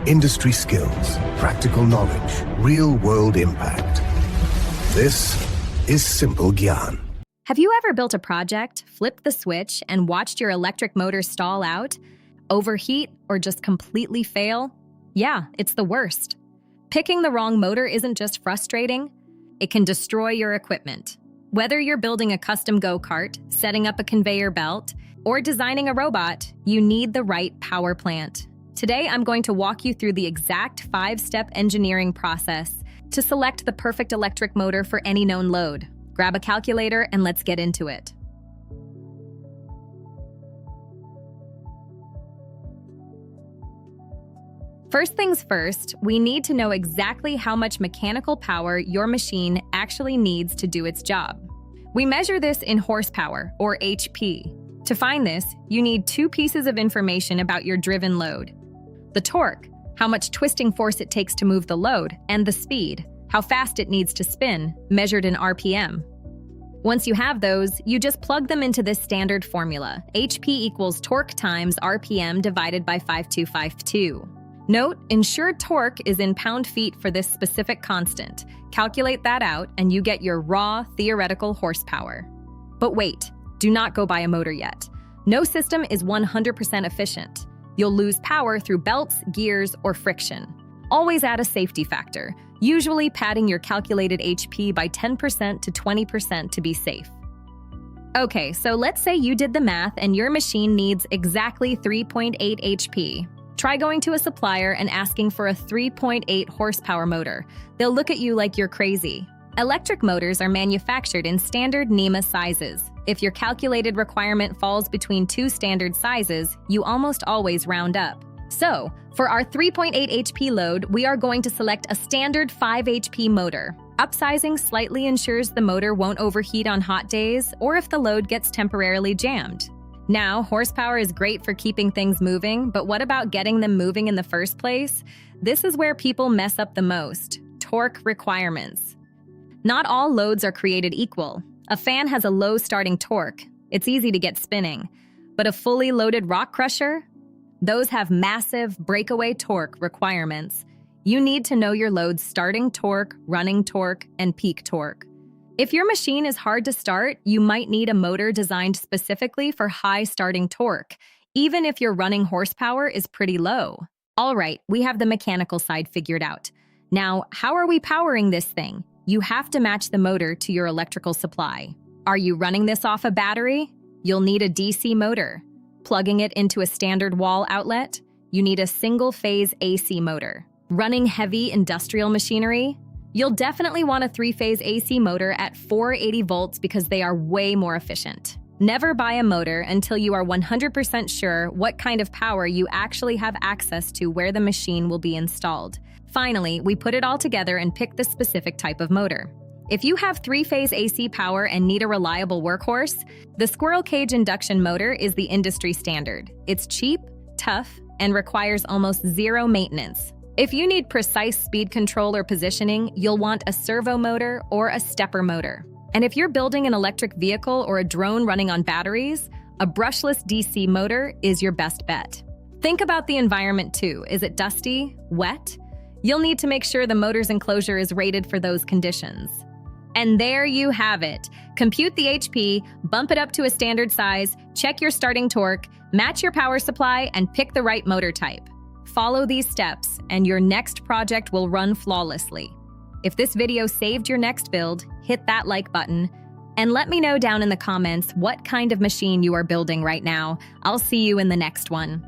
Industry skills, practical knowledge, real-world impact. This is Simple Gyan. Have you ever built a project, flipped the switch, and watched your electric motor stall out, overheat, or just completely fail? Yeah, it's the worst. Picking the wrong motor isn't just frustrating, it can destroy your equipment. Whether you're building a custom go-kart, setting up a conveyor belt, or designing a robot, you need the right power plant. Today, I'm going to walk you through the exact 5-step engineering process to select the perfect electric motor for any known load. Grab a calculator and let's get into it. First things first, we need to know exactly how much mechanical power your machine actually needs to do its job. We measure this in horsepower, or HP. To find this, you need 2 pieces of information about your driven load. The torque, how much twisting force it takes to move the load, and the speed, how fast it needs to spin, measured in RPM. Once you have those, you just plug them into this standard formula, HP equals torque times RPM divided by 5252. Note, ensured torque is in pound-feet for this specific constant. Calculate that out and you get your raw, theoretical horsepower. But wait, do not go buy a motor yet. No system is 100% efficient. You'll lose power through belts, gears, or friction. Always add a safety factor, usually padding your calculated HP by 10% to 20% to be safe. Okay, so let's say you did the math and your machine needs exactly 3.8 HP. Try going to a supplier and asking for a 3.8 horsepower motor. They'll look at you like you're crazy. Electric motors are manufactured in standard NEMA sizes. If your calculated requirement falls between 2 standard sizes, you almost always round up. So, for our 3.8 HP load, we are going to select a standard 5 HP motor. Upsizing slightly ensures the motor won't overheat on hot days or if the load gets temporarily jammed. Now, horsepower is great for keeping things moving, but what about getting them moving in the first place? This is where people mess up the most. Torque requirements. Not all loads are created equal. A fan has a low starting torque. It's easy to get spinning. But a fully loaded rock crusher? Those have massive breakaway torque requirements. You need to know your load's starting torque, running torque, and peak torque. If your machine is hard to start, you might need a motor designed specifically for high starting torque, even if your running horsepower is pretty low. All right, we have the mechanical side figured out. Now, how are we powering this thing? You have to match the motor to your electrical supply. Are you running this off a battery? You'll need a DC motor. Plugging it into a standard wall outlet? You need a single-phase AC motor. Running heavy industrial machinery? You'll definitely want a 3-phase AC motor at 480 volts because they are way more efficient. Never buy a motor until you are 100% sure what kind of power you actually have access to where the machine will be installed. Finally, we put it all together and pick the specific type of motor. If you have 3-phase AC power and need a reliable workhorse, the squirrel cage induction motor is the industry standard. It's cheap, tough, and requires almost zero maintenance. If you need precise speed control or positioning, you'll want a servo motor or a stepper motor. And if you're building an electric vehicle or a drone running on batteries, a brushless DC motor is your best bet. Think about the environment too. Is it dusty? Wet? You'll need to make sure the motor's enclosure is rated for those conditions. And there you have it. Compute the HP, bump it up to a standard size, check your starting torque, match your power supply, and pick the right motor type. Follow these steps, and your next project will run flawlessly. If this video saved your next build, hit that like button, and let me know down in the comments what kind of machine you are building right now. I'll see you in the next one.